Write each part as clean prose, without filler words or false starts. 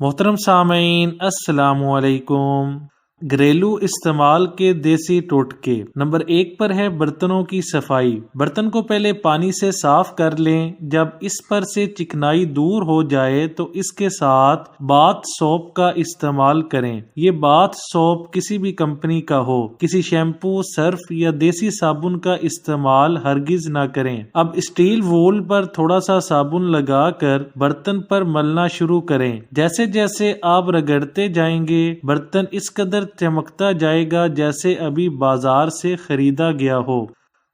محترم سامعین السلام علیکم۔ گھریلو استعمال کے دیسی ٹوٹکے۔ نمبر 1 پر ہے برتنوں کی صفائی۔ برتن کو پہلے پانی سے صاف کر لیں۔ جب اس پر سے چکنائی دور ہو جائے تو اس کے ساتھ باتھ سوپ کا استعمال کریں۔ یہ باتھ سوپ کسی بھی کمپنی کا ہو، کسی شیمپو، سرف یا دیسی صابن کا استعمال ہرگز نہ کریں۔ اب اسٹیل وول پر تھوڑا سا صابن لگا کر برتن پر ملنا شروع کریں۔ جیسے جیسے آپ رگڑتے جائیں گے برتن اس قدر چمکتا جائے گا جیسے ابھی بازار سے خریدا گیا ہو۔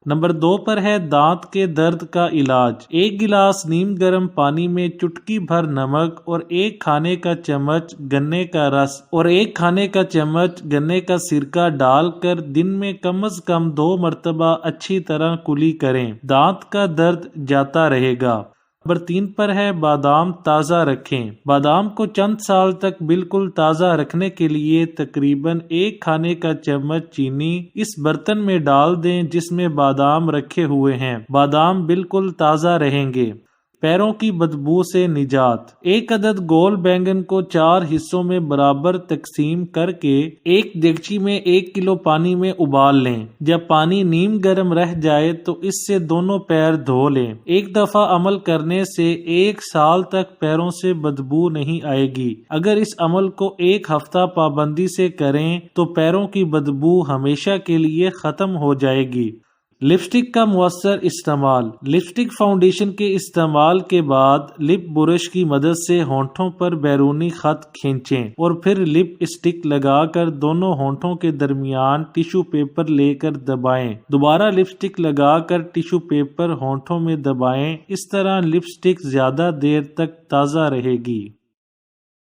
نمبر 2 پر ہے دانت کے درد کا علاج۔ 1 گلاس نیم گرم پانی میں چٹکی بھر نمک اور 1 کھانے کا چمچ گنے کا رس اور 1 کھانے کا چمچ گنے کا سرکہ ڈال کر دن میں کم از کم 2 مرتبہ اچھی طرح کلی کریں۔ دانت کا درد جاتا رہے گا۔ نمبر 3 پر ہے بادام تازہ رکھیں۔ بادام کو چند سال تک بالکل تازہ رکھنے کے لیے تقریباً 1 کھانے کا چمچ چینی اس برتن میں ڈال دیں جس میں بادام رکھے ہوئے ہیں۔ بادام بالکل تازہ رہیں گے۔ پیروں کی بدبو سے نجات۔ 1 عدد گول بینگن کو 4 حصوں میں برابر تقسیم کر کے ایک دیگچی میں 1 کلو پانی میں ابال لیں۔ جب پانی نیم گرم رہ جائے تو اس سے دونوں پیر دھو لیں۔ 1 دفعہ عمل کرنے سے 1 سال تک پیروں سے بدبو نہیں آئے گی۔ اگر اس عمل کو 1 ہفتہ پابندی سے کریں تو پیروں کی بدبو ہمیشہ کے لیے ختم ہو جائے گی۔ لپسٹک کا مؤثر استعمال۔ لپسٹک فاؤنڈیشن کے استعمال کے بعد لپ برش کی مدد سے ہونٹوں پر بیرونی خط کھینچیں اور پھر لپ اسٹک لگا کر دونوں ہونٹوں کے درمیان ٹیشو پیپر لے کر دبائیں۔ دوبارہ لپسٹک لگا کر ٹیشو پیپر ہونٹوں میں دبائیں۔ اس طرح لپسٹک زیادہ دیر تک تازہ رہے گی۔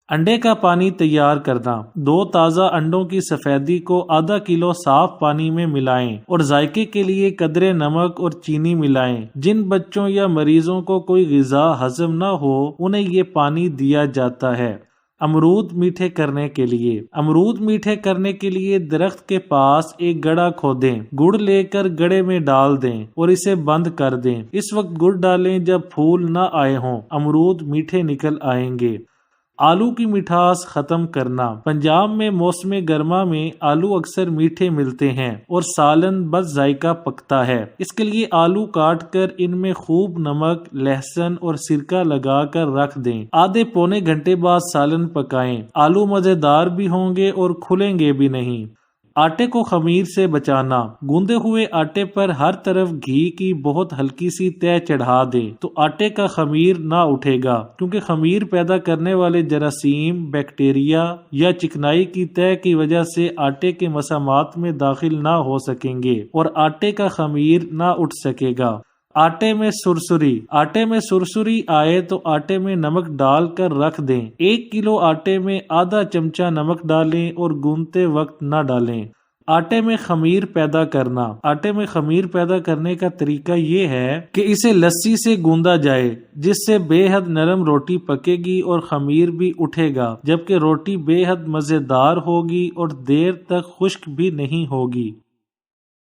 انڈے کا پانی تیار کرنا۔ 2 تازہ انڈوں کی سفیدی کو ½ کلو صاف پانی میں ملائیں اور ذائقے کے لیے قدرے نمک اور چینی ملائیں۔ جن بچوں یا مریضوں کو کوئی غذا ہضم نہ ہو انہیں یہ پانی دیا جاتا ہے۔ امرود میٹھے کرنے کے لیے۔ امرود میٹھے کرنے کے لیے درخت کے پاس ایک گڑھا کھودیں، گڑ لے کر گڑھے میں ڈال دیں اور اسے بند کر دیں۔ اس وقت گڑ ڈالیں جب پھول نہ آئے ہوں، امرود میٹھے نکل آئیں گے۔ آلو کی مٹھاس ختم کرنا۔ پنجاب میں موسم گرما میں آلو اکثر میٹھے ملتے ہیں اور سالن بد ذائقہ پکتا ہے۔ اس کے لیے آلو کاٹ کر ان میں خوب نمک، لہسن اور سرکہ لگا کر رکھ دیں۔ آدھے پونے گھنٹے بعد سالن پکائیں۔ آلو مزیدار بھی ہوں گے اور کھلیں گے بھی نہیں۔ آٹے کو خمیر سے بچانا۔ گوندے ہوئے آٹے پر ہر طرف گھی کی بہت ہلکی سی تہ چڑھا دیں تو آٹے کا خمیر نہ اٹھے گا، کیونکہ خمیر پیدا کرنے والے جراثیم، بیکٹیریا یا چکنائی کی تہ کی وجہ سے آٹے کے مسامات میں داخل نہ ہو سکیں گے اور آٹے کا خمیر نہ اٹھ سکے گا۔ آٹے میں سرسری۔ آٹے میں سرسری آئے تو آٹے میں نمک ڈال کر رکھ دیں۔ 1 کلو آٹے میں ½ چمچہ نمک ڈالیں اور گوندتے وقت نہ ڈالیں۔ آٹے میں خمیر پیدا کرنا۔ آٹے میں خمیر پیدا کرنے کا طریقہ یہ ہے کہ اسے لسی سے گوندا جائے، جس سے بے حد نرم روٹی پکے گی اور خمیر بھی اٹھے گا، جبکہ روٹی بے حد مزیدار ہوگی اور دیر تک خشک بھی نہیں ہوگی۔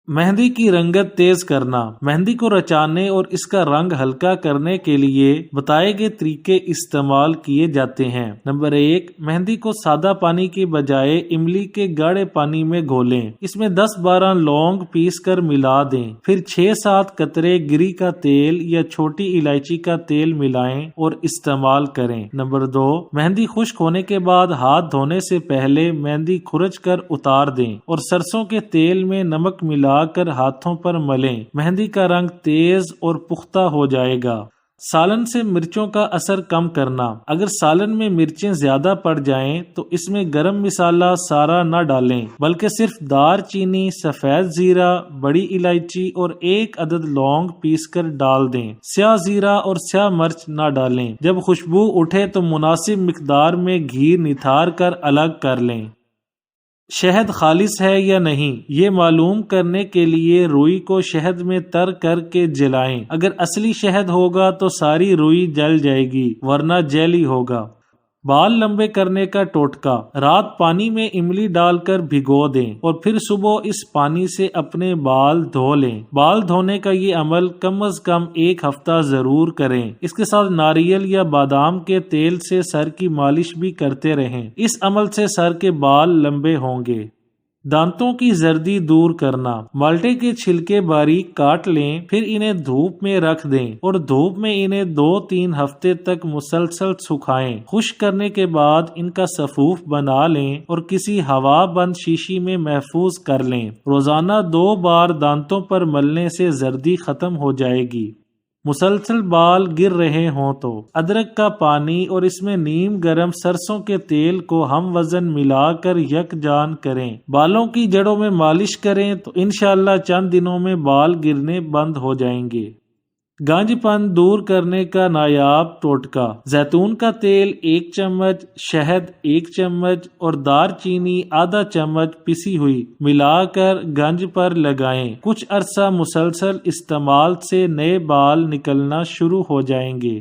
مہندی کی رنگت تیز کرنا۔ مہندی کو رچانے اور اس کا رنگ ہلکا کرنے کے لیے بتائے گئے طریقے استعمال کیے جاتے ہیں۔ نمبر 1، مہندی کو سادہ پانی کی بجائے املی کے گاڑھے پانی میں گھولیں۔ اس میں 10-12 لونگ پیس کر ملا دیں، پھر 6-7 قطرے گری کا تیل یا چھوٹی الائچی کا تیل ملائیں اور استعمال کریں۔ نمبر 2، مہندی خشک ہونے کے بعد ہاتھ دھونے سے پہلے مہندی کھرچ کر اتار دیں اور سرسوں کے تیل میں نمک ملا کر ہاتھوں پر ملیں۔ مہندی کا رنگ تیز اور پختہ ہو جائے گا۔ سالن سے مرچوں کا اثر کم کرنا۔ اگر سالن میں مرچیں زیادہ پڑ جائیں تو اس میں گرم مسالہ سارا نہ ڈالیں، بلکہ صرف دار چینی، سفید زیرہ، بڑی الائچی اور 1 عدد لونگ پیس کر ڈال دیں۔ سیاہ زیرہ اور سیاہ مرچ نہ ڈالیں۔ جب خوشبو اٹھے تو مناسب مقدار میں گھی نتھار کر الگ کر لیں۔ شہد خالص ہے یا نہیں، یہ معلوم کرنے کے لیے روئی کو شہد میں تر کر کے جلائیں۔ اگر اصلی شہد ہوگا تو ساری روئی جل جائے گی، ورنہ جیلی ہوگا۔ بال لمبے کرنے کا ٹوٹکا، رات پانی میں املی ڈال کر بھگو دیں اور پھر صبح اس پانی سے اپنے بال دھو لیں۔ بال دھونے کا یہ عمل کم از کم 1 ہفتہ ضرور کریں۔ اس کے ساتھ ناریل یا بادام کے تیل سے سر کی مالش بھی کرتے رہیں۔ اس عمل سے سر کے بال لمبے ہوں گے۔ دانتوں کی زردی دور کرنا، مالٹے کے چھلکے باریک کاٹ لیں، پھر انہیں دھوپ میں رکھ دیں اور دھوپ میں انہیں 2-3 ہفتے تک مسلسل سکھائیں۔ خشک کرنے کے بعد ان کا سفوف بنا لیں اور کسی ہوا بند شیشی میں محفوظ کر لیں۔ روزانہ 2 بار دانتوں پر ملنے سے زردی ختم ہو جائے گی۔ مسلسل بال گر رہے ہوں تو ادرک کا پانی اور اس میں نیم گرم سرسوں کے تیل کو ہم وزن ملا کر یکجان کریں۔ بالوں کی جڑوں میں مالش کریں تو انشاءاللہ چند دنوں میں بال گرنے بند ہو جائیں گے۔ گانج پن دور کرنے کا نایاب ٹوٹکا، زیتون کا تیل 1 چمچ، شہد 1 چمچ اور دار چینی آدھا چمچ پسی ہوئی ملا کر گنج پر لگائیں۔ کچھ عرصہ مسلسل استعمال سے نئے بال نکلنا شروع ہو جائیں گے۔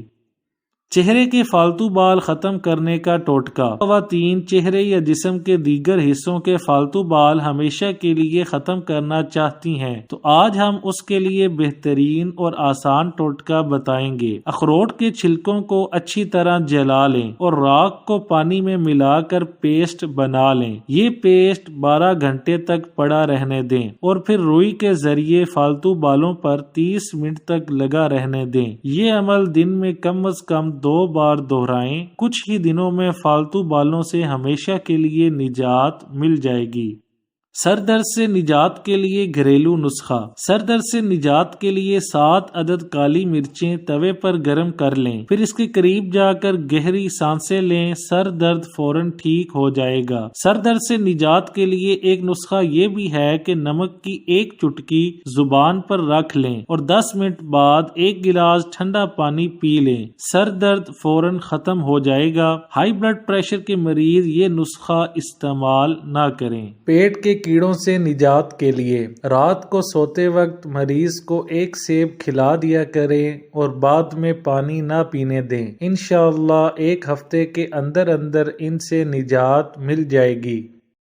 چہرے کے فالتو بال ختم کرنے کا ٹوٹکا، خواتین چہرے یا جسم کے دیگر حصوں کے فالتو بال ہمیشہ کے لیے ختم کرنا چاہتی ہیں تو آج ہم اس کے لیے بہترین اور آسان ٹوٹکا بتائیں گے۔ اخروٹ کے چھلکوں کو اچھی طرح جلا لیں اور راکھ کو پانی میں ملا کر پیسٹ بنا لیں۔ یہ پیسٹ 12 گھنٹے تک پڑا رہنے دیں اور پھر روئی کے ذریعے فالتو بالوں پر 30 منٹ تک لگا رہنے دیں۔ یہ عمل دن میں کم از کم 2 بار دہرائیں۔ کچھ ہی دنوں میں فالتو بالوں سے ہمیشہ کے لیے نجات مل جائے گی۔ سر درد سے نجات کے لیے گھریلو نسخہ، سر درد سے نجات کے لیے 7 عدد کالی مرچیں توے پر گرم کر لیں، پھر اس کے قریب جا کر گہری سانسیں لیں، سر درد فوراً ٹھیک ہو جائے گا۔ سر درد سے نجات کے لیے ایک نسخہ یہ بھی ہے کہ نمک کی 1 چٹکی زبان پر رکھ لیں اور 10 منٹ بعد 1 گلاس ٹھنڈا پانی پی لیں، سر درد فوراً ختم ہو جائے گا۔ ہائی بلڈ پریشر کے مریض یہ نسخہ استعمال نہ کریں۔ پیٹ کے کیڑوں سے نجات کے لیے رات کو سوتے وقت مریض کو 1 سیب کھلا دیا کریں اور بعد میں پانی نہ پینے دیں۔ انشاءاللہ 1 ہفتے کے اندر اندر ان سے نجات مل جائے گی۔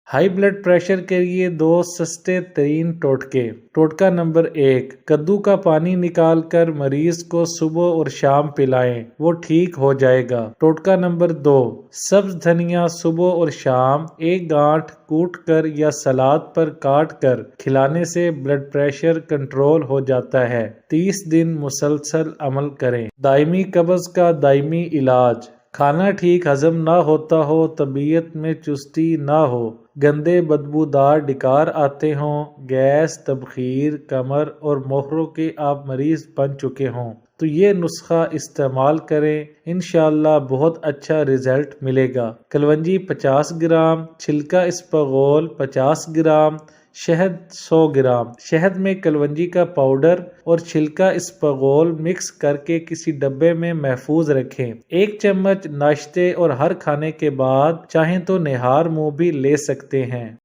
ہائی بلڈ پریشر کے لیے 2 سستے ترین ٹوٹکے۔ ٹوٹکا نمبر 1، کدو کا پانی نکال کر مریض کو صبح اور شام پلائیں، وہ ٹھیک ہو جائے گا۔ ٹوٹکا نمبر 2، سبز دھنیا صبح اور شام 1 گانٹھ کوٹ کر یا سلاد پر کاٹ کر کھلانے سے بلڈ پریشر کنٹرول ہو جاتا ہے۔ 30 دن مسلسل عمل کریں۔ دائمی قبض کا دائمی علاج، کھانا ٹھیک ہضم نہ ہوتا ہو، طبیعت میں چستی نہ ہو، گندے بدبودار ڈکار آتے ہوں، گیس، تبخیر، کمر اور موہروں کے آپ مریض بن چکے ہوں تو یہ نسخہ استعمال کریں، انشاءاللہ بہت اچھا رزلٹ ملے گا۔ کلونجی 50 گرام، چھلکا اسپغول 50 گرام، شہد 100 گرام۔ شہد میں کلونجی کا پاؤڈر اور چھلکا اسپغول مکس کر کے کسی ڈبے میں محفوظ رکھیں۔ 1 چمچ ناشتے اور ہر کھانے کے بعد چاہیں تو نہار منہ بھی لے سکتے ہیں۔